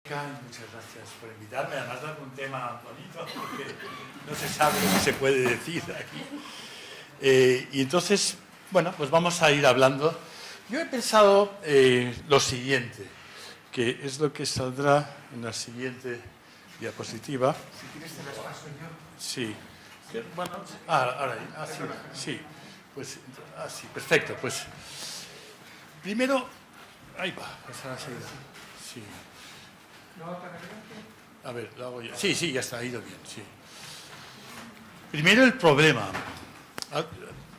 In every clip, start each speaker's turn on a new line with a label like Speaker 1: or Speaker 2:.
Speaker 1: Muchas gracias por invitarme, además de un tema bonito, porque no se sabe lo que se puede decir aquí. Y entonces, bueno, pues vamos a ir hablando. Yo he pensado lo siguiente, que es lo que saldrá en la siguiente diapositiva.
Speaker 2: Si quieres te las paso yo.
Speaker 1: Sí. Bueno, ahora, sí. Pues, sí, perfecto. Pues, primero, ahí va, pasar a seguir. Sí. A ver, lo hago yo. Sí, ya está, ha ido bien, sí. Primero el problema.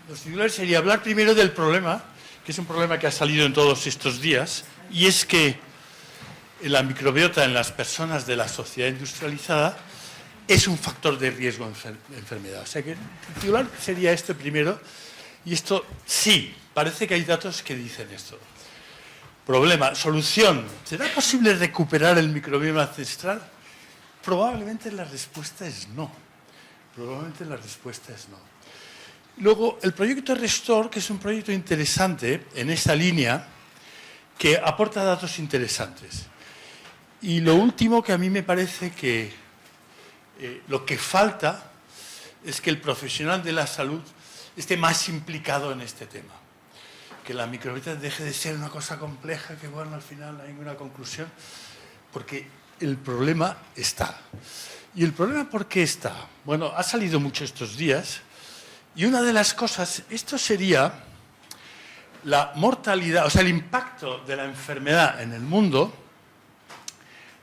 Speaker 1: Los titulares sería hablar primero del problema, que es un problema que ha salido en todos estos días, y es que la microbiota en las personas de la sociedad industrializada es un factor de riesgo de enfermedad. O sea que el titular sería este primero, y esto sí, parece que hay datos que dicen esto. Problema, solución. ¿Será posible recuperar el microbioma ancestral? Probablemente la respuesta es no. Luego, el proyecto Restore, que es un proyecto interesante en esa línea, que aporta datos interesantes. Y lo último que a mí me parece que lo que falta es que el profesional de la salud esté más implicado en este tema. Que la microbiota deje de ser una cosa compleja, que bueno, al final no hay ninguna conclusión, porque el problema está. ¿Y el problema por qué está? Bueno, ha salido mucho estos días, y una de las cosas, esto sería la mortalidad, o sea, el impacto de la enfermedad en el mundo,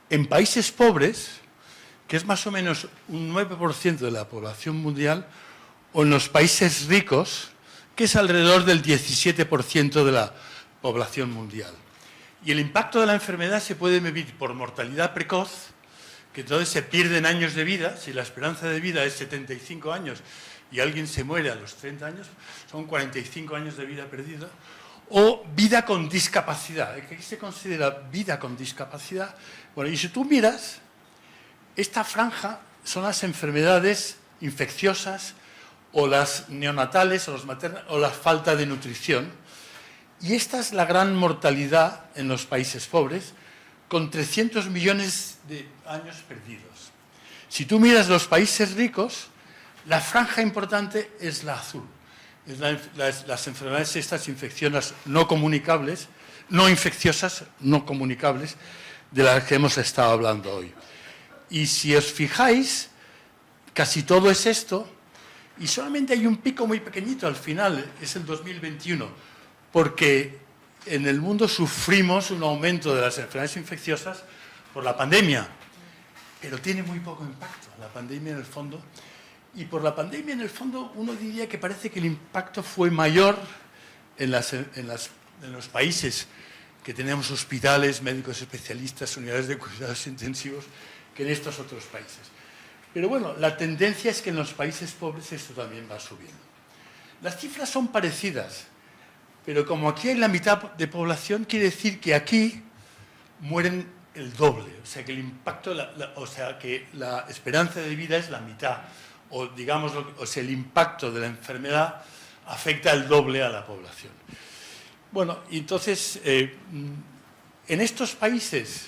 Speaker 1: en países pobres, que es más o menos un 9% de la población mundial, o en los países ricos, que es alrededor del 17% de la población mundial. Y el impacto de la enfermedad se puede medir por mortalidad precoz, que entonces se pierden años de vida. Si la esperanza de vida es 75 años y alguien se muere a los 30 años, son 45 años de vida perdida. O vida con discapacidad. ¿Qué se considera vida con discapacidad? Bueno, y si tú miras, esta franja son las enfermedades infecciosas, o las neonatales, o las maternas, o la falta de nutrición. Y esta es la gran mortalidad en los países pobres, con 300 millones de años perdidos. Si tú miras los países ricos, la franja importante es la azul. Es las enfermedades estas infecciosas no comunicables, no infecciosas, no comunicables, de las que hemos estado hablando hoy. Y si os fijáis, casi todo es esto. Y solamente hay un pico muy pequeñito al final, es el 2021, porque en el mundo sufrimos un aumento de las enfermedades infecciosas por la pandemia, pero tiene muy poco impacto la pandemia en el fondo. Y por la pandemia en el fondo uno diría que parece que el impacto fue mayor en los países que tenemos hospitales, médicos especialistas, unidades de cuidados intensivos, que en estos otros países. Pero bueno, la tendencia es que en los países pobres esto también va subiendo. Las cifras son parecidas, pero como aquí hay la mitad de población, quiere decir que aquí mueren el doble. O sea, que el impacto, o sea, que la esperanza de vida es la mitad. O digamos, o sea, el impacto de la enfermedad afecta el doble a la población. Bueno, y entonces, en estos países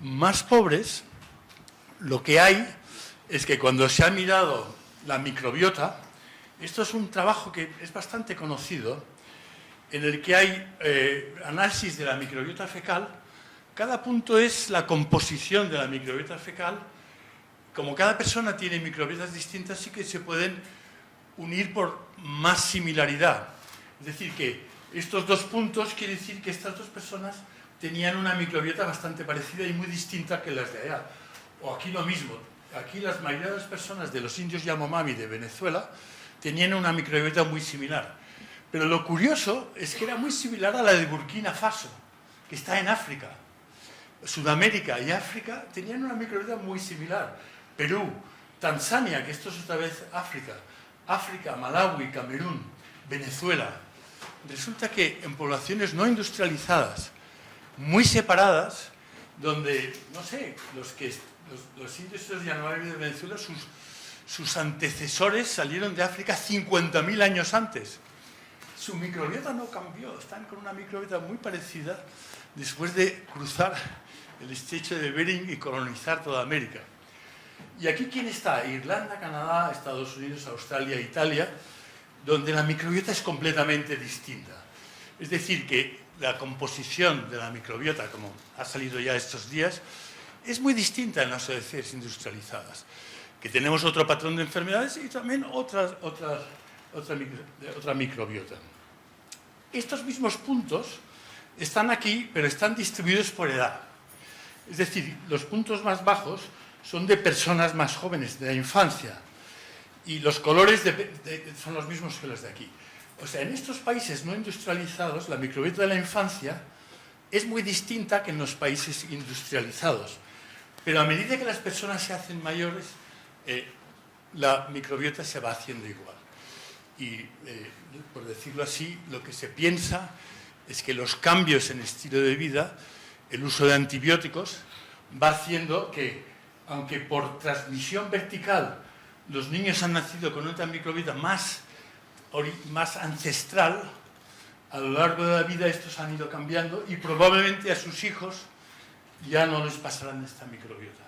Speaker 1: más pobres, lo que hay es que cuando se ha mirado la microbiota, esto es un trabajo que es bastante conocido, en el que hay análisis de la microbiota fecal. Cada punto es la composición de la microbiota fecal. Como cada persona tiene microbiotas distintas, sí que se pueden unir por más similaridad. Es decir, que estos dos puntos quiere decir que estas dos personas tenían una microbiota bastante parecida y muy distinta que las de allá. O aquí lo mismo. Aquí la mayoría de las personas de los indios Yanomami de Venezuela tenían una microbiota muy similar. Pero lo curioso es que era muy similar a la de Burkina Faso, que está en África. Sudamérica y África tenían una microbiota muy similar. Perú, Tanzania, que esto es otra vez África, Malawi, Camerún, Venezuela. Resulta que en poblaciones no industrializadas, muy separadas, donde, no sé, los indios de Venezuela, sus antecesores salieron de África 50.000 años antes. su microbiota no cambió, están con una microbiota muy parecida después de cruzar el estrecho de Bering y colonizar toda América. ¿Y aquí quién está? Irlanda, Canadá, Estados Unidos, Australia, Italia, donde la microbiota es completamente distinta. Es decir, que la composición de la microbiota, como ha salido ya estos días, es muy distinta en las sociedades industrializadas, que tenemos otro patrón de enfermedades y también otra microbiota. Estos mismos puntos están aquí, pero están distribuidos por edad. Es decir, los puntos más bajos son de personas más jóvenes, de la infancia, y los colores son los mismos que los de aquí. O sea, en estos países no industrializados, la microbiota de la infancia es muy distinta que en los países industrializados. Pero a medida que las personas se hacen mayores, la microbiota se va haciendo igual. Y, por decirlo así, lo que se piensa es que los cambios en estilo de vida, el uso de antibióticos, va haciendo que, aunque por transmisión vertical los niños han nacido con una microbiota más ancestral, a lo largo de la vida estos han ido cambiando y probablemente a sus hijos ya no les pasarán esta microbiota.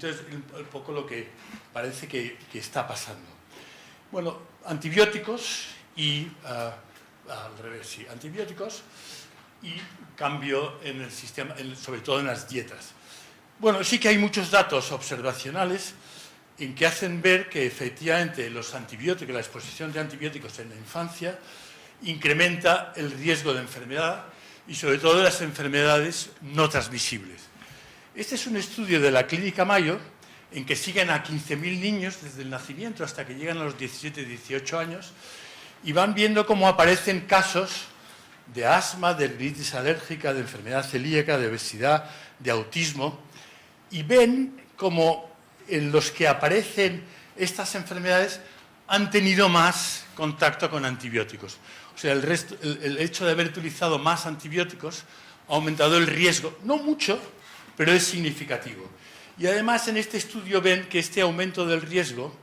Speaker 1: Es un poco lo que parece que está pasando. Bueno, antibióticos y, al revés, sí, antibióticos y cambio en el sistema, sobre todo en las dietas. Bueno, sí que hay muchos datos observacionales en que hacen ver que efectivamente los antibióticos, la exposición de antibióticos en la infancia incrementa el riesgo de enfermedad y sobre todo de las enfermedades no transmisibles. Este es un estudio de la Clínica Mayo en que siguen a 15.000 niños desde el nacimiento hasta que llegan a los 17-18 años y van viendo cómo aparecen casos de asma, de rinitis alérgica, de enfermedad celíaca, de obesidad, de autismo, y ven cómo en los que aparecen estas enfermedades han tenido más contacto con antibióticos. O sea, el hecho de haber utilizado más antibióticos ha aumentado el riesgo, no mucho, pero es significativo. Y además en este estudio ven que este aumento del riesgo,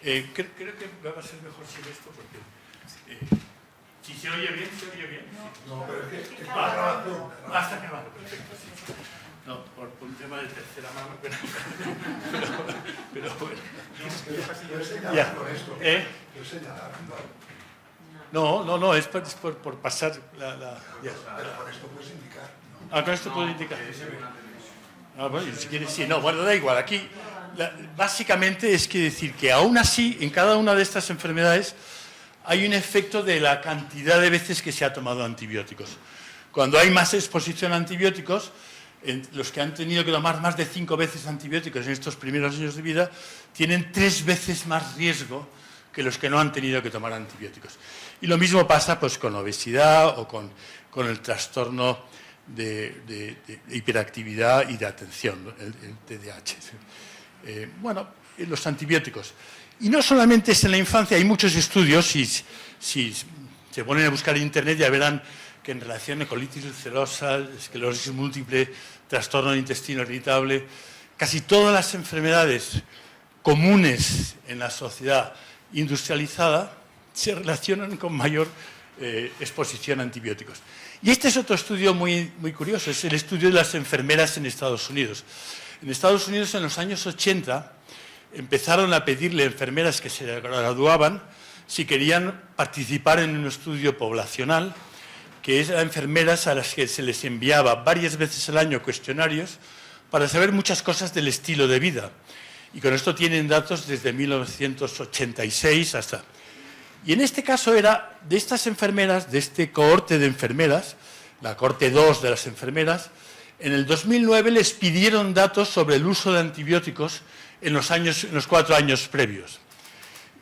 Speaker 1: creo que va a ser mejor si esto, porque si se oye bien, ¿se oye bien?
Speaker 2: No, pero es que
Speaker 1: está grabando. Hasta grabando, perfecto, sí. No, por un tema de tercera mano, pero bueno.
Speaker 2: yo he señalado con esto. Yo he señalado.
Speaker 1: No, es por pasar la ya.
Speaker 2: Pero con esto puedes indicar.
Speaker 1: Con esto puedo indicar. Bueno, si quieres, sí. No, bueno, da igual. Aquí, básicamente es que decir que aún así, en cada una de estas enfermedades, hay un efecto de la cantidad de veces que se ha tomado antibióticos. Cuando hay más exposición a antibióticos, los que han tenido que tomar más de 5 veces antibióticos en estos primeros años de vida, tienen 3 veces más riesgo que los que no han tenido que tomar antibióticos. Y lo mismo pasa pues, con obesidad o con el trastorno de hiperactividad y de atención, el TDAH. Bueno, los antibióticos. Y no solamente es en la infancia, hay muchos estudios, si se ponen a buscar en internet ya verán que en relación a colitis ulcerosa, esclerosis múltiple, trastorno del intestino irritable, casi todas las enfermedades comunes en la sociedad industrializada se relacionan con mayor exposición a antibióticos. Y este es otro estudio muy curioso, es el estudio de las enfermeras en Estados Unidos. En Estados Unidos, en los años 80, empezaron a pedirle a enfermeras que se graduaban si querían participar en un estudio poblacional, que es a enfermeras a las que se les enviaba varias veces al año cuestionarios para saber muchas cosas del estilo de vida. Y con esto tienen datos desde 1986 hasta... Y en este caso era de estas enfermeras, de este cohorte de enfermeras, la cohorte 2 de las enfermeras, en el 2009 les pidieron datos sobre el uso de antibióticos en los 4 años previos.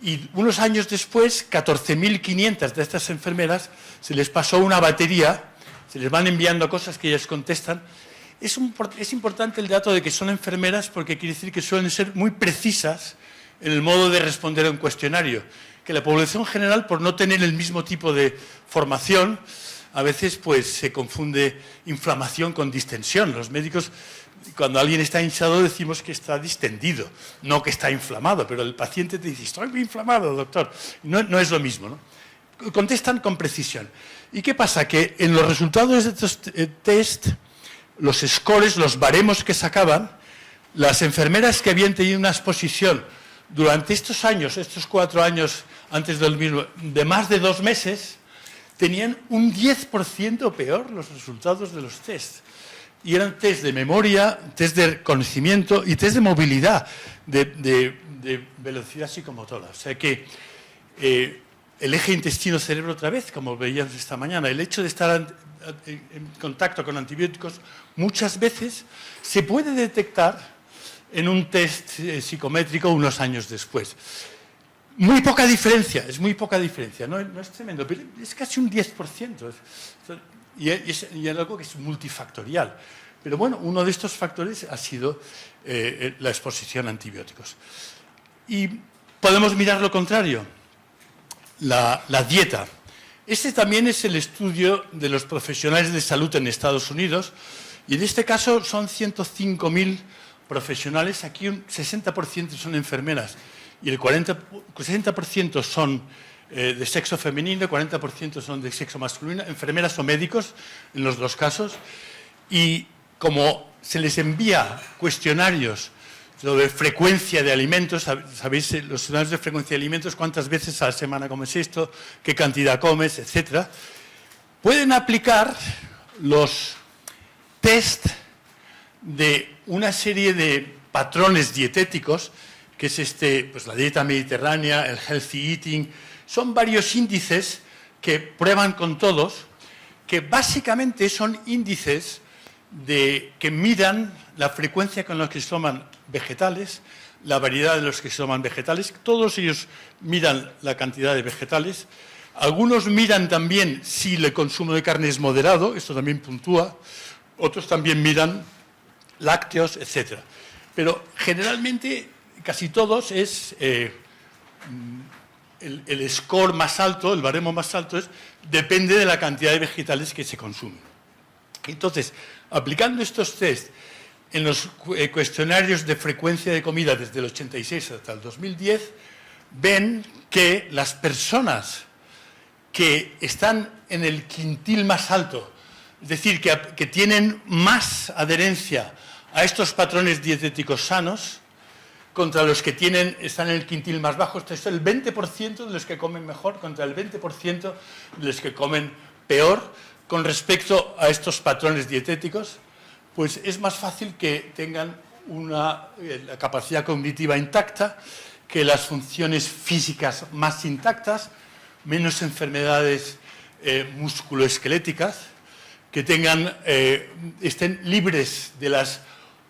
Speaker 1: Y unos años después, 14.500 de estas enfermeras se les pasó una batería, se les van enviando cosas que ellas contestan. Es importante el dato de que son enfermeras porque quiere decir que suelen ser muy precisas en el modo de responder a un cuestionario, que la población general, por no tener el mismo tipo de formación, a veces pues, se confunde inflamación con distensión. Los médicos, cuando alguien está hinchado, decimos que está distendido, no que está inflamado, pero el paciente te dice, estoy muy inflamado, doctor. No es lo mismo, ¿no? contestan con precisión. ¿Y qué pasa? Que en los resultados de estos test, los scores, los baremos que sacaban, las enfermeras que habían tenido una exposición durante estos años, estos 4 años antes del mismo, de más de 2 meses, tenían un 10% peor los resultados de los tests. Y eran test de memoria, test de conocimiento y test de movilidad, de velocidad psicomotora. O sea que el eje intestino-cerebro otra vez, como veíamos esta mañana, el hecho de estar en contacto con antibióticos muchas veces se puede detectar en un test psicométrico unos años después. Muy poca diferencia, es muy poca diferencia, no es tremendo, pero es casi un 10%. Y es algo que es multifactorial. Pero bueno, uno de estos factores ha sido la exposición a antibióticos. Y podemos mirar lo contrario, la dieta. Este también es el estudio de los profesionales de salud en Estados Unidos, y en este caso son 105.000 profesionales, aquí un 60% son enfermeras y el 60% son de sexo femenino, 40% son de sexo masculino, enfermeras o médicos en los 2 casos, y como se les envía cuestionarios sobre frecuencia de alimentos, sabéis los cuestionarios de frecuencia de alimentos, cuántas veces a la semana comes esto, qué cantidad comes, etc., pueden aplicar los test de una serie de patrones dietéticos, que es pues la dieta mediterránea, el healthy eating. Son varios índices que prueban con todos, que básicamente son índices que midan la frecuencia con la que se toman vegetales, la variedad de los que se toman vegetales. Todos ellos miran la cantidad de vegetales. Algunos miran también si el consumo de carne es moderado, esto también puntúa. Otros también miran lácteos, etc. Pero generalmente, casi todos, es el score más alto, el baremo más alto, depende de la cantidad de vegetales que se consumen. Entonces, aplicando estos test en los cuestionarios de frecuencia de comida desde el 86 hasta el 2010, ven que las personas que están en el quintil más alto, es decir, que tienen más adherencia a estos patrones dietéticos sanos, contra los que están en el quintil más bajo, esto es el 20% de los que comen mejor contra el 20% de los que comen peor, con respecto a estos patrones dietéticos, pues es más fácil que tengan la capacidad cognitiva intacta, que las funciones físicas más intactas, menos enfermedades musculoesqueléticas, que estén libres de las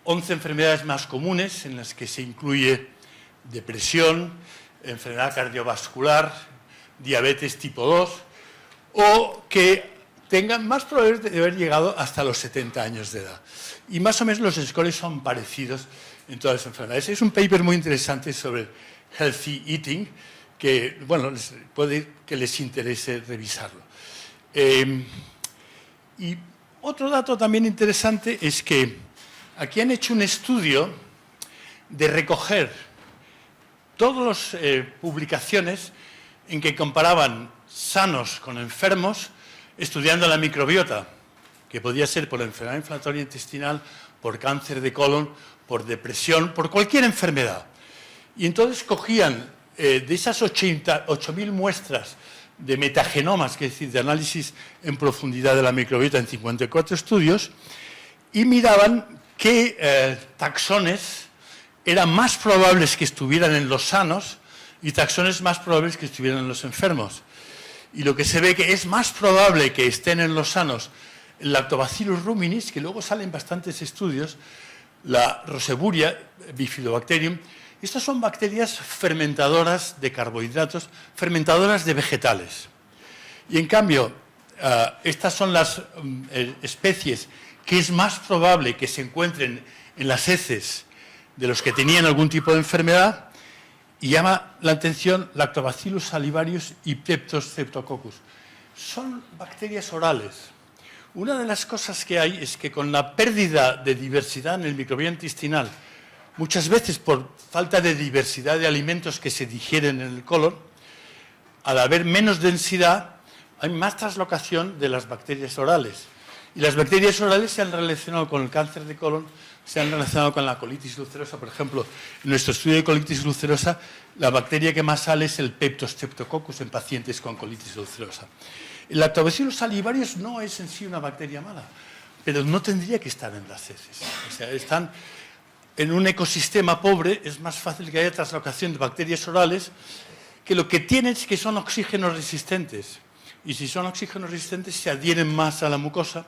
Speaker 1: 11 enfermedades más comunes, en las que se incluye depresión, enfermedad cardiovascular, diabetes tipo 2, o que tengan más probabilidades de haber llegado hasta los 70 años de edad. Y más o menos los scores son parecidos en todas las enfermedades. Es un paper muy interesante sobre healthy eating, que, bueno, puede que les interese revisarlo. Y otro dato también interesante es que aquí han hecho un estudio de recoger todas las publicaciones en que comparaban sanos con enfermos, estudiando la microbiota, que podía ser por enfermedad inflamatoria intestinal, por cáncer de colon, por depresión, por cualquier enfermedad. Y entonces cogían de esas 8.000 muestras de metagenomas, que es decir, de análisis en profundidad de la microbiota en 54 estudios, y miraban qué taxones eran más probables que estuvieran en los sanos y taxones más probables que estuvieran en los enfermos. Y lo que se ve que es más probable que estén en los sanos el Lactobacillus ruminis, que luego salen bastantes estudios, la Roseburia, Bifidobacterium. Estas son bacterias fermentadoras de carbohidratos, fermentadoras de vegetales. Y en cambio, estas son las especies que es más probable que se encuentren en las heces de los que tenían algún tipo de enfermedad, y llama la atención Lactobacillus salivarius y Streptococcus. Son bacterias orales. Una de las cosas que hay es que con la pérdida de diversidad en el microbioma intestinal, muchas veces por falta de diversidad de alimentos que se digieren en el colon, al haber menos densidad, hay más translocación de las bacterias orales. Y las bacterias orales se han relacionado con el cáncer de colon, se han relacionado con la colitis ulcerosa. Por ejemplo, en nuestro estudio de colitis ulcerosa, la bacteria que más sale es el Peptostreptococcus en pacientes con colitis ulcerosa. El Lactobacillus salivarius no es en sí una bacteria mala, pero no tendría que estar en las heces. O sea, están en un ecosistema pobre, es más fácil que haya translocación de bacterias orales, que lo que tienen es que son oxígeno resistentes. Y si son oxígeno resistentes, se adhieren más a la mucosa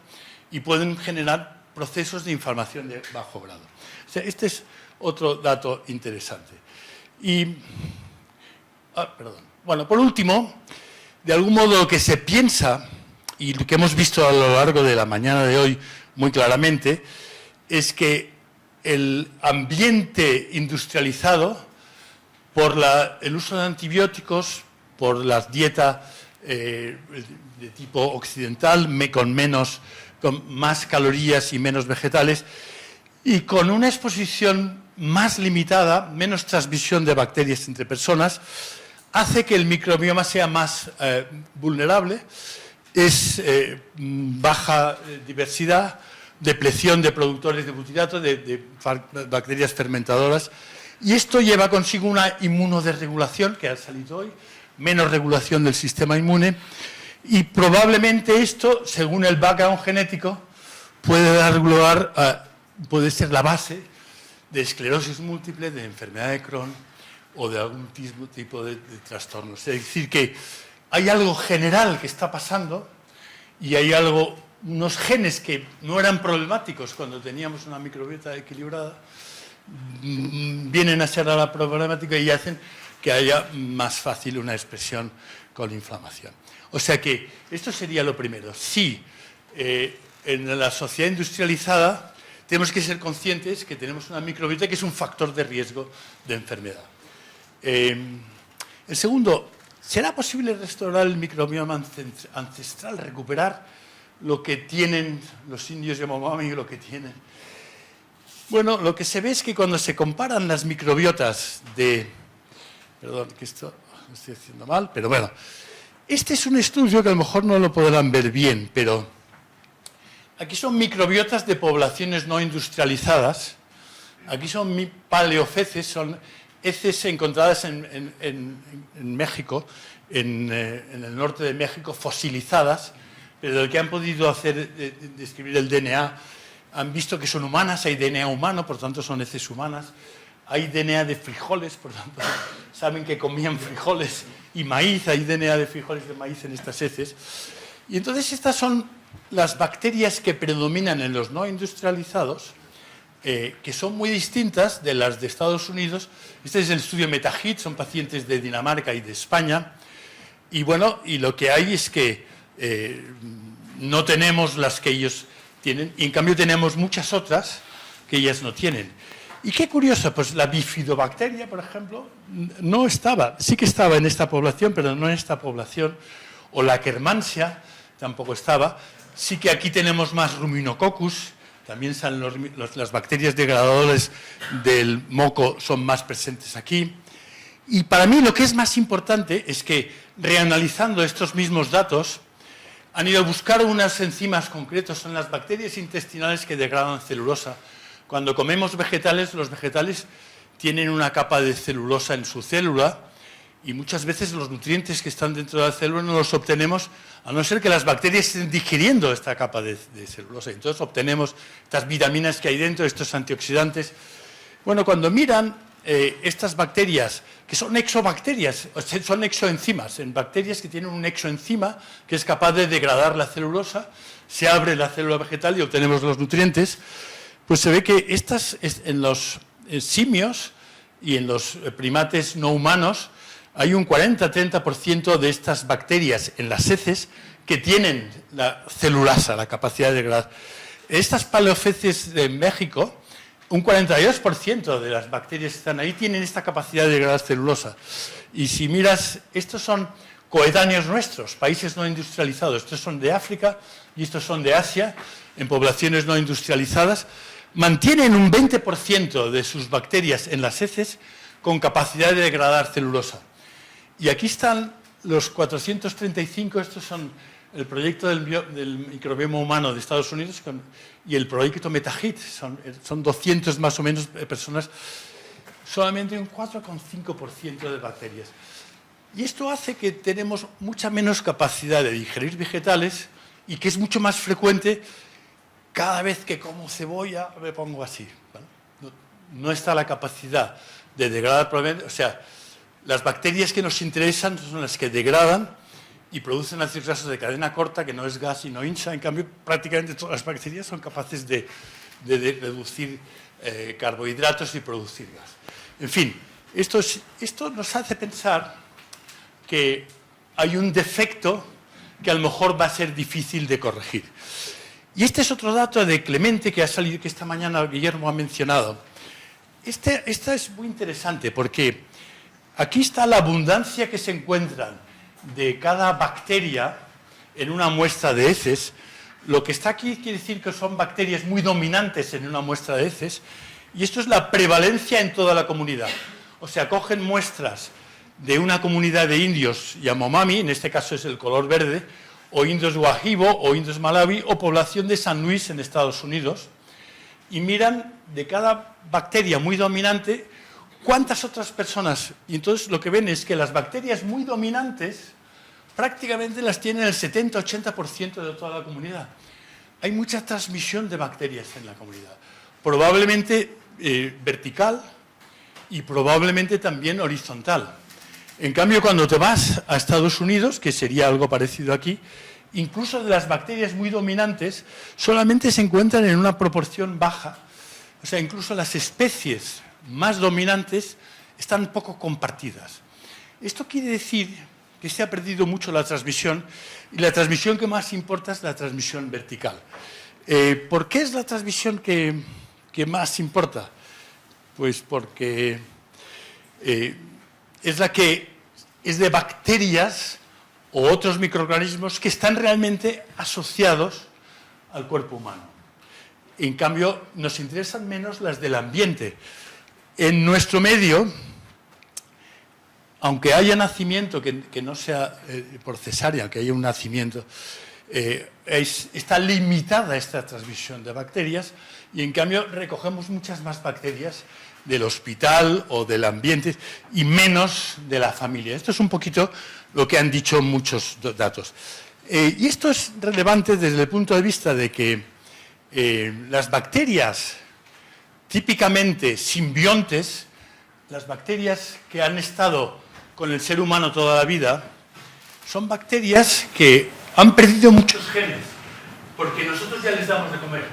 Speaker 1: y pueden generar procesos de inflamación de bajo grado. O sea, este es otro dato interesante. Bueno, por último, de algún modo lo que se piensa, y lo que hemos visto a lo largo de la mañana de hoy muy claramente, es que el ambiente industrializado, por el uso de antibióticos, por la dieta de tipo occidental, con más calorías y menos vegetales, y con una exposición más limitada, menos transmisión de bacterias entre personas, hace que el microbioma sea más vulnerable, es baja diversidad, depleción de productores de butirato, de bacterias fermentadoras, y esto lleva consigo una inmunodesregulación, que ha salido hoy, menos regulación del sistema inmune, y probablemente esto, según el background genético, puede dar lugar puede ser la base de esclerosis múltiple, de enfermedad de Crohn o de algún tipo de trastornos. Es decir, que hay algo general que está pasando y hay unos genes que no eran problemáticos cuando teníamos una microbiota equilibrada, vienen a ser ahora problemáticos y hacen que haya más fácil una expresión con inflamación. O sea que esto sería lo primero. Sí, en la sociedad industrializada tenemos que ser conscientes que tenemos una microbiota que es un factor de riesgo de enfermedad. El segundo, ¿será posible restaurar el microbioma ancestral, recuperar lo que tienen los indios Yanomami y lo que tienen? Bueno, lo que se ve es que cuando se comparan las microbiotas Perdón, que esto lo estoy haciendo mal, pero bueno. Este es un estudio que a lo mejor no lo podrán ver bien, pero aquí son microbiotas de poblaciones no industrializadas. Aquí son paleofeces, son heces encontradas en México, en el norte de México, fosilizadas, pero del que han podido describir el DNA. Han visto que son humanas, hay DNA humano, por tanto son heces humanas. Hay DNA de frijoles, por tanto, saben que comían frijoles y maíz, hay DNA de frijoles y de maíz en estas heces. Y entonces estas son las bacterias que predominan en los no industrializados, que son muy distintas de las de Estados Unidos. Este es el estudio MetaHit, son pacientes de Dinamarca y de España. Y bueno, y lo que hay es que no tenemos las que ellos tienen, y en cambio tenemos muchas otras que ellas no tienen. Y qué curioso, pues la bifidobacteria, por ejemplo, no estaba, sí que estaba en esta población, pero no en esta población, o la Akkermansia tampoco estaba. Sí que aquí tenemos más Ruminococcus, también salen las bacterias degradadoras del moco son más presentes aquí. Y para mí lo que es más importante es que, reanalizando estos mismos datos, han ido a buscar unas enzimas concretas, son las bacterias intestinales que degradan celulosa. Cuando comemos vegetales, los vegetales tienen una capa de celulosa en su célula y muchas veces los nutrientes que están dentro de la célula no los obtenemos a no ser que las bacterias estén digiriendo esta capa de celulosa. Entonces obtenemos estas vitaminas que hay dentro, estos antioxidantes. Bueno, cuando miran estas bacterias, que son exobacterias, son exoenzimas, en bacterias que tienen un exoenzima que es capaz de degradar la celulosa, se abre la célula vegetal y obtenemos los nutrientes. Pues se ve que en los simios y en los primates no humanos hay un 40-30% de estas bacterias en las heces que tienen la celulasa, la capacidad de degradar. Estas paleofeces de México, un 42% de las bacterias que están ahí tienen esta capacidad de degradar celulosa. Y si miras, estos son coetáneos nuestros, países no industrializados. Estos son de África y estos son de Asia, en poblaciones no industrializadas. Mantienen un 20% de sus bacterias en las heces con capacidad de degradar celulosa. Y aquí están los 435, estos son el proyecto del microbioma humano de Estados Unidos y el proyecto MetaHit, son 200 más o menos personas, solamente un 4,5% de bacterias. Y esto hace que tenemos mucha menos capacidad de digerir vegetales y que es mucho más frecuente cada vez que como cebolla me pongo así. ¿Vale? No está la capacidad de degradar, o sea, las bacterias que nos interesan son las que degradan y producen ácidos grasos de cadena corta, que no es gas y no hincha. En cambio, prácticamente todas las bacterias son capaces de reducir carbohidratos y producir gas. En fin, esto nos hace pensar que hay un defecto que a lo mejor va a ser difícil de corregir. Y este es otro dato de Clemente que ha salido, que esta mañana Guillermo ha mencionado. Esta es muy interesante porque aquí está la abundancia que se encuentran de cada bacteria en una muestra de heces. Lo que está aquí quiere decir que son bacterias muy dominantes en una muestra de heces, y esto es la prevalencia en toda la comunidad. O sea, cogen muestras de una comunidad de indios Yanomami, en este caso es el color verde, o indios Wahibo, o indios Malawi, o población de San Luis en Estados Unidos, y miran de cada bacteria muy dominante cuántas otras personas. Y entonces lo que ven es que las bacterias muy dominantes prácticamente las tienen el 70-80% de toda la comunidad. Hay mucha transmisión de bacterias en la comunidad, probablemente vertical y probablemente también horizontal. En cambio, cuando te vas a Estados Unidos, que sería algo parecido aquí, incluso de las bacterias muy dominantes solamente se encuentran en una proporción baja. O sea, incluso las especies más dominantes están poco compartidas. Esto quiere decir que se ha perdido mucho la transmisión, y la transmisión que más importa es la transmisión vertical. ¿Por qué es la transmisión que más importa? Pues porque es la que es de bacterias o otros microorganismos que están realmente asociados al cuerpo humano. En cambio, nos interesan menos las del ambiente. En nuestro medio, aunque haya nacimiento, que no sea por cesárea, que haya un nacimiento, está limitada esta transmisión de bacterias, y en cambio recogemos muchas más bacterias del hospital o del ambiente y menos de la familia. Esto es un poquito lo que han dicho muchos datos. Y esto es relevante desde el punto de vista de que las bacterias típicamente simbiontes, las bacterias que han estado con el ser humano toda la vida, son bacterias que han perdido muchos genes, porque nosotros ya les damos de comer.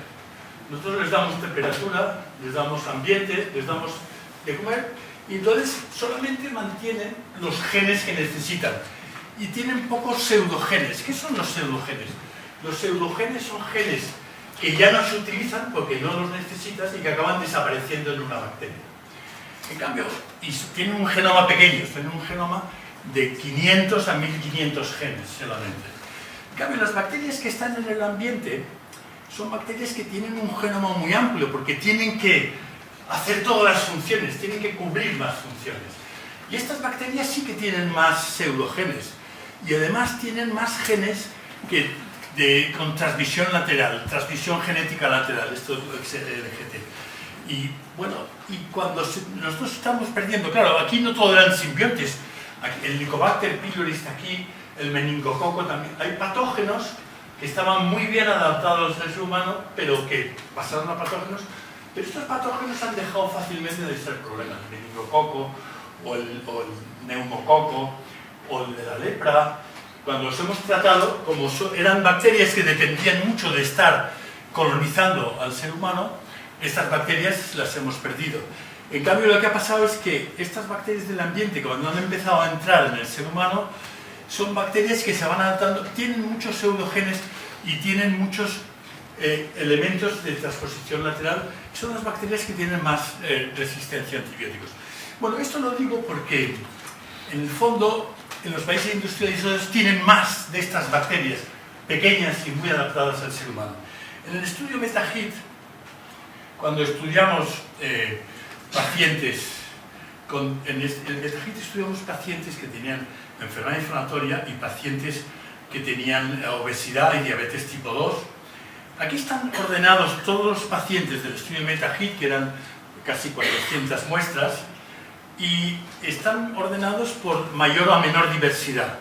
Speaker 1: Nosotros les damos temperatura, les damos ambiente, les damos de comer, y entonces solamente mantienen los genes que necesitan. Y tienen pocos pseudogenes. ¿Qué son los pseudogenes? Los pseudogenes son genes que ya no se utilizan porque no los necesitas y que acaban desapareciendo en una bacteria. En cambio, y tienen un genoma pequeño, tienen un genoma de 500 a 1500 genes solamente. En cambio, las bacterias que están en el ambiente son bacterias que tienen un genoma muy amplio porque tienen que hacer todas las funciones, tienen que cubrir las funciones. Y estas bacterias sí que tienen más pseudogenes y además tienen más genes con transmisión lateral, transmisión genética lateral, esto es LGT. Y bueno, y cuando nosotros estamos perdiendo, claro, aquí no todo eran simbiontes, el Helicobacter pylori está aquí, el meningococo también, hay patógenos que estaban muy bien adaptados al ser humano, pero que pasaron a patógenos, pero estos patógenos han dejado fácilmente de ser problemas, el meningococo o el neumococo o el de la lepra. Cuando los hemos tratado, como eran bacterias que dependían mucho de estar colonizando al ser humano, estas bacterias las hemos perdido. En cambio, lo que ha pasado es que estas bacterias del ambiente, cuando han empezado a entrar en el ser humano, son bacterias que se van adaptando, tienen muchos pseudogenes y tienen muchos elementos de transposición lateral. Son las bacterias que tienen más resistencia a antibióticos. Bueno, esto lo digo porque, en el fondo, en los países industrializados tienen más de estas bacterias pequeñas y muy adaptadas al ser humano. En el estudio MetaHit, cuando estudiamos pacientes, en el MetaHit estudiamos pacientes que tenían enfermedad inflamatoria y pacientes que tenían obesidad y diabetes tipo 2. Aquí están ordenados todos los pacientes del estudio MetaHit, que eran casi 400 muestras, y están ordenados por mayor o menor diversidad.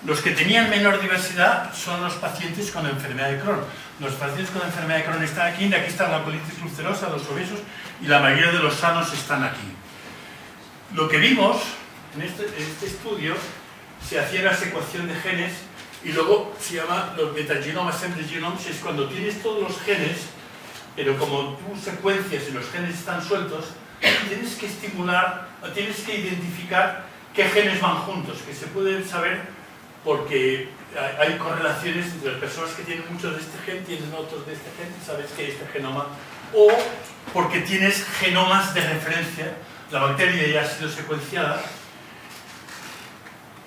Speaker 1: Los que tenían menor diversidad son los pacientes con enfermedad de Crohn. Los pacientes con enfermedad de Crohn están aquí está la colitis ulcerosa, los obesos, y la mayoría de los sanos están aquí. Lo que vimos en este estudio, se hacía la secuenciación de genes y luego se llama los metagenomes, assembly genomes, es cuando tienes todos los genes, pero como tú secuencias y los genes están sueltos, tienes que estimular, tienes que identificar qué genes van juntos, que se pueden saber porque hay correlaciones entre las personas que tienen muchos de este gen, tienen otros de este gen, sabes que este genoma, o porque tienes genomas de referencia, la bacteria ya ha sido secuenciada.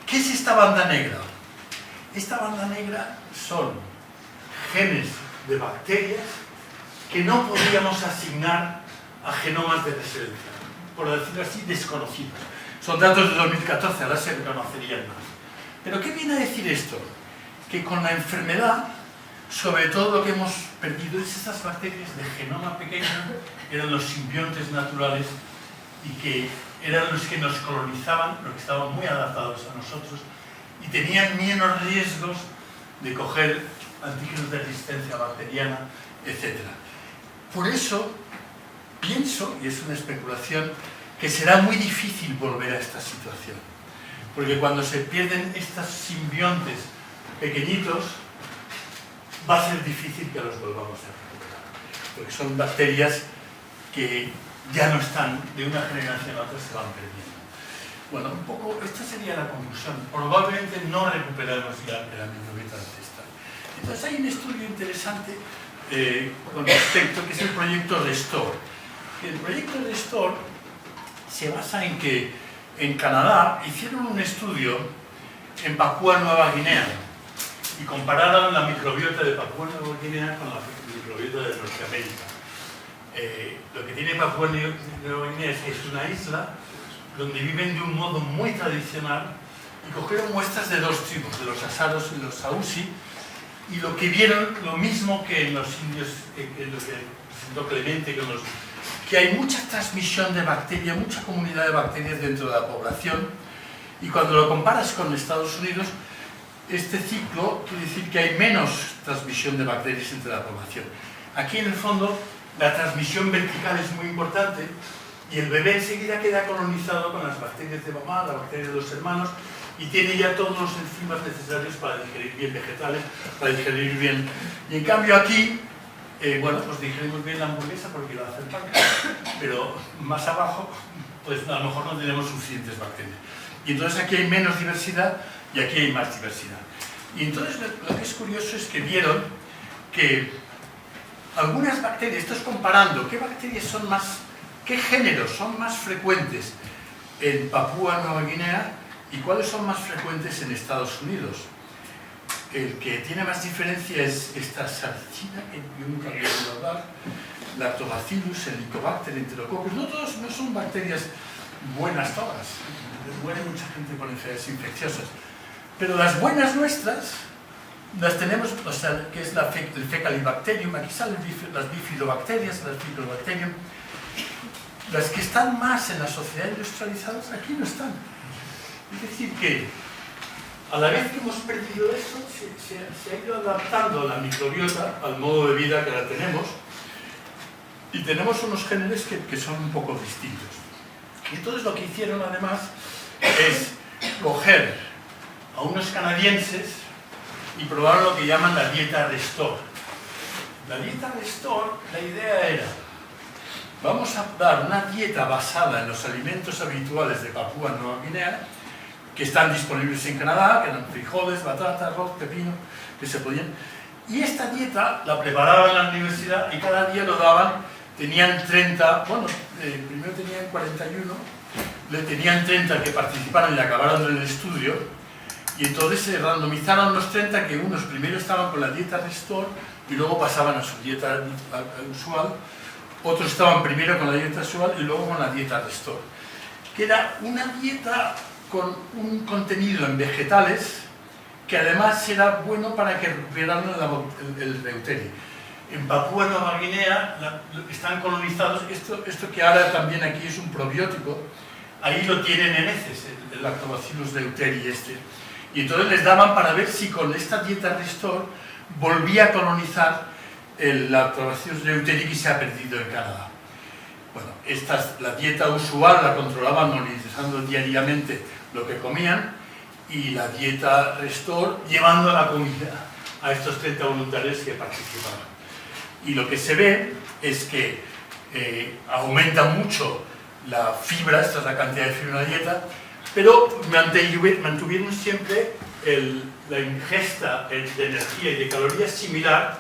Speaker 1: ¿Qué es esta banda negra? Esta banda negra son genes de bacterias que no podríamos asignar a genomas de referencia, por decirlo así, desconocidos. Son datos de 2014, ahora se conocerían más. Pero ¿qué viene a decir esto? Que con la enfermedad, sobre todo lo que hemos perdido es esas bacterias de genoma pequeño, eran los simbiontes naturales y que eran los que nos colonizaban, los que estaban muy adaptados a nosotros y tenían menos riesgos de coger antígenos de resistencia bacteriana, etc. Por eso pienso, y es una especulación, que será muy difícil volver a esta situación. Porque cuando se pierden estos simbiontes pequeñitos, va a ser difícil que los volvamos a recuperar. Porque son bacterias que ya no están, de una generación a otra se van perdiendo. Bueno, un poco, esta sería la conclusión. Probablemente no recuperaremos ya la microbiota ancestral. Entonces hay un estudio interesante con respecto, que es el proyecto RESTORE. El proyecto RESTORE se basa en que en Canadá hicieron un estudio en Papúa Nueva Guinea y compararon la microbiota de Papúa Nueva Guinea con la microbiota de Norteamérica. Lo que tiene Papúa Nueva Guinea es que es una isla donde viven de un modo muy tradicional y cogieron muestras de dos tribus, de los asaros y los sausi, y lo que vieron, lo mismo que en los indios, en lo que presentó Clemente, que hay mucha transmisión de bacterias, mucha comunidad de bacterias dentro de la población, y cuando lo comparas con Estados Unidos, este ciclo quiere decir que hay menos transmisión de bacterias entre la población. Aquí en el fondo la transmisión vertical es muy importante y el bebé enseguida queda colonizado con las bacterias de mamá, la bacteria de los hermanos, y tiene ya todos los enzimas necesarios para digerir bien vegetales, para digerir bien. Y en cambio aquí, bueno, pues digerimos bien la hamburguesa porque la hace el pan, pero más abajo, pues a lo mejor no tenemos suficientes bacterias. Y entonces aquí hay menos diversidad y aquí hay más diversidad. Y entonces lo que es curioso es que vieron que algunas bacterias, esto es comparando, qué bacterias son más, qué géneros son más frecuentes en Papúa Nueva Guinea y cuáles son más frecuentes en Estados Unidos. El que tiene más diferencia es esta salchina, que yo nunca había oído hablar, Lactobacillus, Helicobacter, Enterococcus. No son bacterias buenas todas, muere mucha gente con enfermedades infecciosas. Pero las buenas nuestras las tenemos, o sea, que es el Fecalibacterium, aquí salen las bifidobacterias, las Bifidobacterium. Las que están más en la sociedad industrializadas, aquí no están. Es decir, que a la vez que hemos perdido eso, se ha ido adaptando la microbiota al modo de vida que la tenemos y tenemos unos genes que son un poco distintos. Y entonces lo que hicieron además es coger a unos canadienses y probar lo que llaman la dieta RESTORE. La dieta RESTORE, la idea era: vamos a dar una dieta basada en los alimentos habituales de Papúa Nueva Guinea, que están disponibles en Canadá, que eran frijoles, batata, arroz, pepino, que se podían... Y esta dieta la preparaban en la universidad y cada día lo daban, tenían 30, bueno, primero tenían 41, tenían 30 que participaron y acabaron en el estudio, y entonces se randomizaron los 30 que unos primero estaban con la dieta RESTORE y luego pasaban a su dieta usual, otros estaban primero con la dieta usual y luego con la dieta RESTORE, que era una dieta con un contenido en vegetales que además era bueno para que recuperaran el deuterio. En Papúa Nueva Guinea están colonizados, esto que ahora también aquí es un probiótico, ahí lo tienen en heces, el Lactobacillus deuteri y entonces les daban para ver si con esta dieta Restore volvía a colonizar el Lactobacillus deuteri que se ha perdido en Canadá. Bueno, la dieta usual la controlaban monitorizando diariamente lo que comían, y la dieta Restore llevando la comida a estos 30 voluntarios que participaban. Y lo que se ve es que aumenta mucho la fibra, esta es la cantidad de fibra en la dieta, pero mantuvieron siempre la ingesta de energía y de calorías similar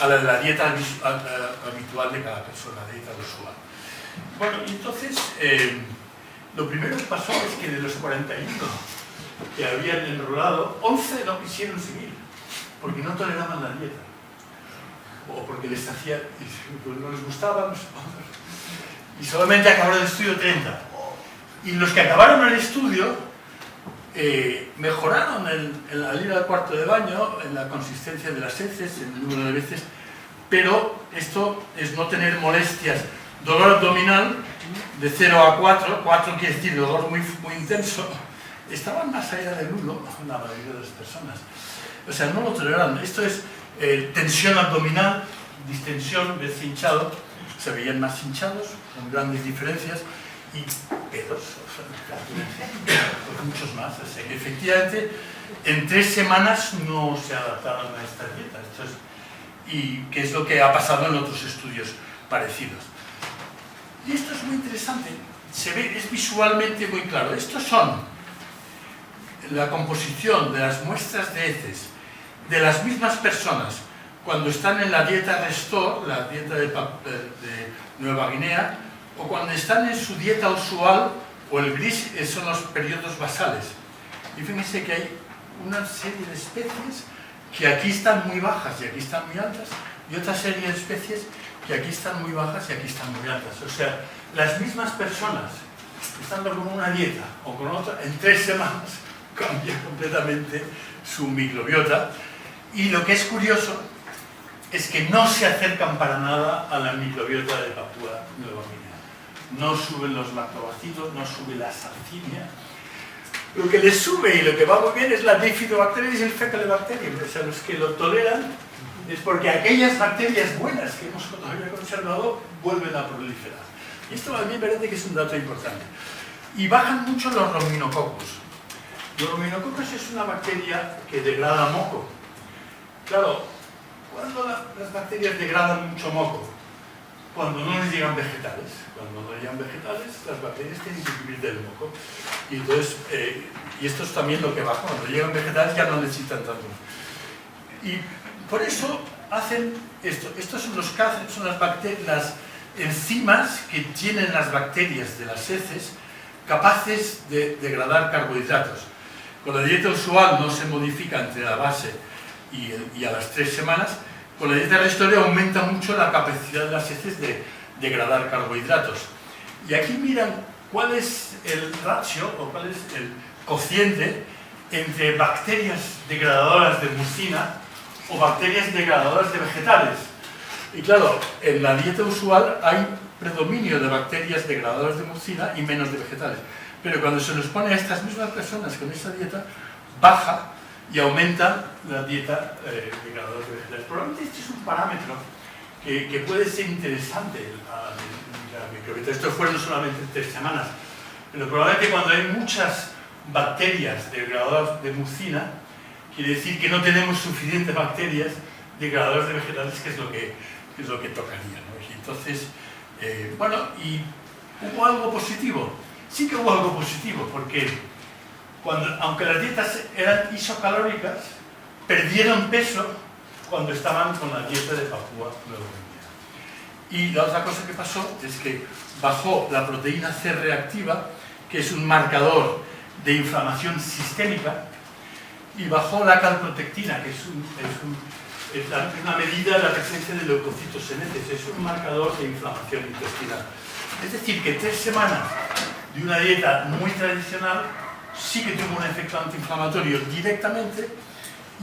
Speaker 1: a la dieta habitual de cada persona, la dieta usual. Bueno, y entonces, lo primero que pasó es que de los 41 que habían enrolado, 11 no quisieron seguir, porque no toleraban la dieta, o porque les hacía, pues no les gustaba, no sé, y solamente acabaron el estudio 30. Y los que acabaron el estudio mejoraron al ir al cuarto de baño, en la consistencia de las heces, en el número de veces, pero esto es no tener molestias. Dolor abdominal de 0 a 4, 4 quiere decir dolor muy intenso, estaban más allá del 1, la mayoría de las personas. O sea, no lo toleraban. Esto es tensión abdominal, distensión, ves hinchado, se veían más hinchados, con grandes diferencias, y pedos, muchos más. O sea, que efectivamente, en 3 semanas no se adaptaron a esta dieta. Y que es lo que ha pasado en otros estudios parecidos. Y esto es muy interesante, se ve, es visualmente muy claro. Estos son la composición de las muestras de heces de las mismas personas cuando están en la dieta Restore, la dieta de Nueva Guinea, o cuando están en su dieta usual, o el gris son los periodos basales. Y fíjense que hay una serie de especies que aquí están muy bajas y aquí están muy altas, y otra serie de especies que aquí están muy bajas y aquí están muy altas. O sea, las mismas personas, estando con una dieta o con otra, en 3 semanas cambia completamente su microbiota. Y lo que es curioso es que no se acercan para nada a la microbiota de Papúa Nueva Guinea. No suben los lactobacilos, no sube la salcinia. Lo que les sube y lo que va muy bien es la bifidobacterias y el fecalibacterium. O sea, los que lo toleran es porque aquellas bacterias buenas que hemos todavía conservado vuelven a proliferar. Y esto a mí me parece que es un dato importante. Y bajan mucho los rominococos. Los rominococos es una bacteria que degrada moco. Claro, ¿cuándo las bacterias degradan mucho moco? Cuando no les llegan vegetales. Cuando no llegan vegetales, las bacterias tienen que vivir del moco. Y entonces, y esto es también lo que baja. Cuando llegan vegetales ya no necesitan tanto. Y por eso hacen esto. Estos son las enzimas que tienen las bacterias de las heces capaces de degradar carbohidratos. Con la dieta usual no se modifica entre la base y a las 3 semanas. Con la dieta Restore aumenta mucho la capacidad de las heces de degradar carbohidratos. Y aquí miran cuál es el ratio o cuál es el cociente entre bacterias degradadoras de mucina o bacterias degradadoras de vegetales. Y claro, en la dieta usual hay predominio de bacterias degradadoras de mucina y menos de vegetales. Pero cuando se los pone a estas mismas personas con esa dieta, baja y aumenta la dieta degradadora de vegetales. Probablemente este es un parámetro que puede ser interesante en la microbiota. Esto fueron solamente 3 semanas. Pero probablemente cuando hay muchas bacterias degradadoras de mucina, quiere decir que no tenemos suficientes bacterias degradadoras de vegetales, que es lo que tocaría, ¿no? Y entonces, bueno, y hubo algo positivo. Sí que hubo algo positivo, porque aunque las dietas eran isocalóricas, perdieron peso cuando estaban con la dieta de Papúa Nueva Guinea. Y la otra cosa que pasó es que bajó la proteína C reactiva, que es un marcador de inflamación sistémica, y bajó la calprotectina, que es una medida de la presencia de leucocitos en heces, es un marcador de inflamación intestinal. Es decir, que 3 semanas de una dieta muy tradicional sí que tuvo un efecto antiinflamatorio directamente,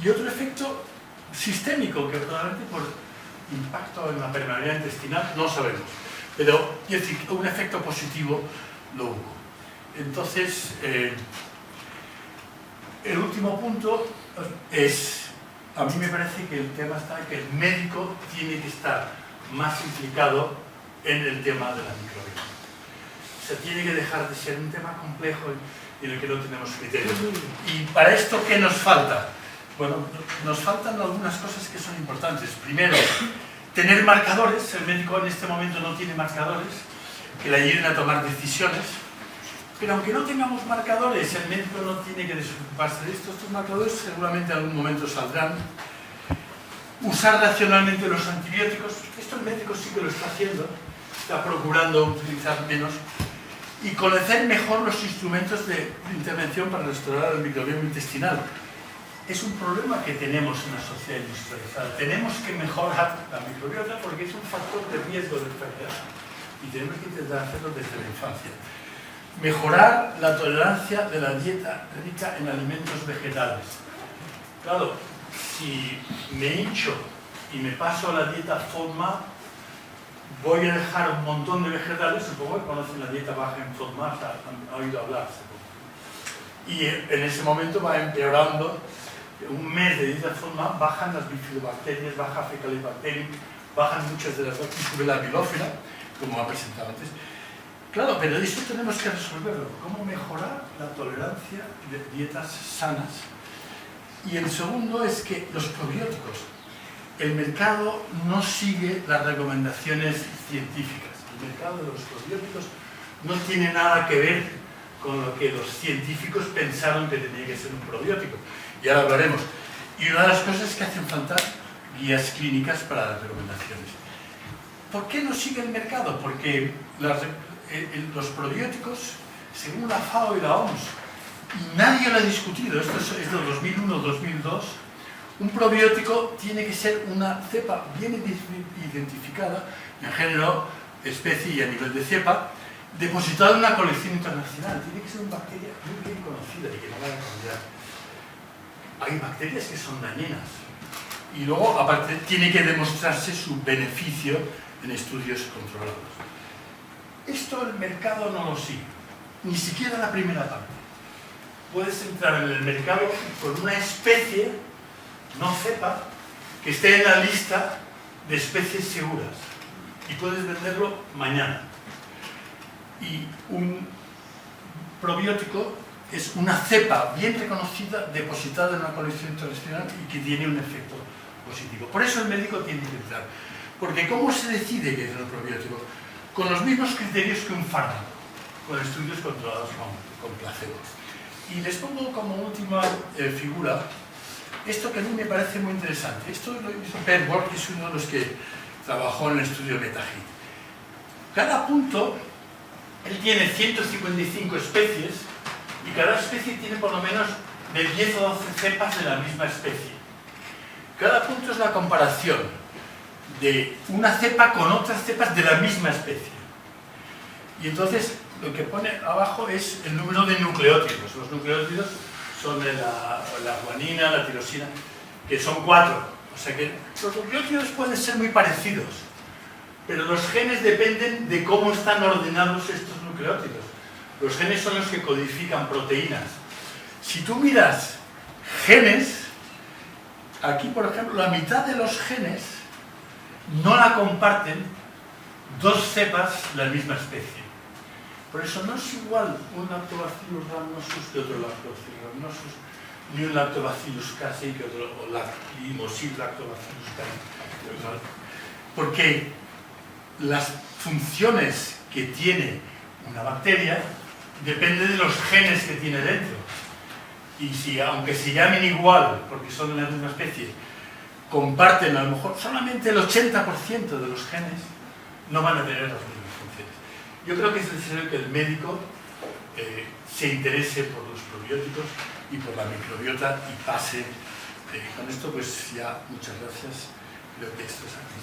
Speaker 1: y otro efecto sistémico, que probablemente por impacto en la permeabilidad intestinal, no sabemos. Pero, es decir, un efecto positivo lo hubo. Entonces, el último punto es, a mí me parece que el tema está en que el médico tiene que estar más implicado en el tema de la microbiota. O sea, tiene que dejar de ser un tema complejo en el que no tenemos criterios. Y para esto, ¿qué nos falta? Bueno, nos faltan algunas cosas que son importantes. Primero, tener marcadores. El médico en este momento no tiene marcadores que le ayuden a tomar decisiones. Pero aunque no tengamos marcadores, el médico no tiene que desocuparse de esto. Estos marcadores seguramente en algún momento saldrán. Usar racionalmente los antibióticos. Esto el médico sí que lo está haciendo. Está procurando utilizar menos. Y conocer mejor los instrumentos de intervención para restaurar el microbioma intestinal. Es un problema que tenemos en la sociedad industrializada. Tenemos que mejorar la microbiota porque es un factor de riesgo de enfermedad. Y tenemos que intentar hacerlo desde la infancia. Mejorar la tolerancia de la dieta rica en alimentos vegetales. Claro, si me hincho y me paso a la dieta FODMAP, voy a dejar un montón de vegetales. Supongo que conocen la dieta baja en FODMAP, han oído hablar. Y en ese momento va empeorando. Un mes de dieta FODMAP bajan las bifidobacterias, baja Faecalibacterium, bajan muchas de las bacterias, sube la bilófila, como ha presentado antes. Claro, pero eso tenemos que resolverlo. ¿Cómo mejorar la tolerancia de dietas sanas? Y el segundo es que los probióticos. El mercado no sigue las recomendaciones científicas. El mercado de los probióticos no tiene nada que ver con lo que los científicos pensaron que tenía que ser un probiótico. Y ahora hablaremos. Y una de las cosas es que hacen falta guías clínicas para las recomendaciones. ¿Por qué no sigue el mercado? Porque los probióticos, según la FAO y la OMS, y nadie lo ha discutido, esto es de 2001-2002, un probiótico tiene que ser una cepa bien identificada, en género, especie y a nivel de cepa, depositada en una colección internacional. Tiene que ser una bacteria muy bien conocida y que no vaya a cambiar. Hay bacterias que son dañinas. Y luego, aparte, tiene que demostrarse su beneficio en estudios controlados. Esto el mercado no lo sigue, ni siquiera la primera parte. Puedes entrar en el mercado con una especie, no cepa, que esté en la lista de especies seguras y puedes venderlo mañana. Y un probiótico es una cepa bien reconocida, depositada en una colección internacional y que tiene un efecto positivo. Por eso el médico tiene que entrar. Porque ¿cómo se decide que es un probiótico? Con los mismos criterios que un fármaco, con estudios controlados con placebo. Y les pongo como última figura esto que a mí me parece muy interesante. Esto lo hizo Per Borg, que es uno de los que trabajó en el estudio MetaHit. Cada punto, él tiene 155 especies y cada especie tiene por lo menos de 10 o 12 cepas de la misma especie. Cada punto es la comparación de una cepa con otras cepas de la misma especie. Y entonces lo que pone abajo es el número de nucleótidos. Los nucleótidos son la guanina, la tirosina, que son 4. O sea que los nucleótidos pueden ser muy parecidos, pero los genes dependen de cómo están ordenados estos nucleótidos. Los genes son los que codifican proteínas. Si tú miras genes, aquí por ejemplo la mitad de los genes no la comparten dos cepas de la misma especie. Por eso no es igual un Lactobacillus rhamnosus que otro Lactobacillus rhamnosus, ni un Lactobacillus casei que otro, o Limosil Lactobacillus casei. Porque las funciones que tiene una bacteria dependen de los genes que tiene dentro. Y si, aunque se llamen igual, porque son de la misma especie, comparten a lo mejor solamente el 80% de los genes, no van a tener las mismas funciones. Yo creo que es necesario que el médico se interese por los probióticos y por la microbiota y pase. Con esto pues ya muchas gracias. Creo que esto es aquí.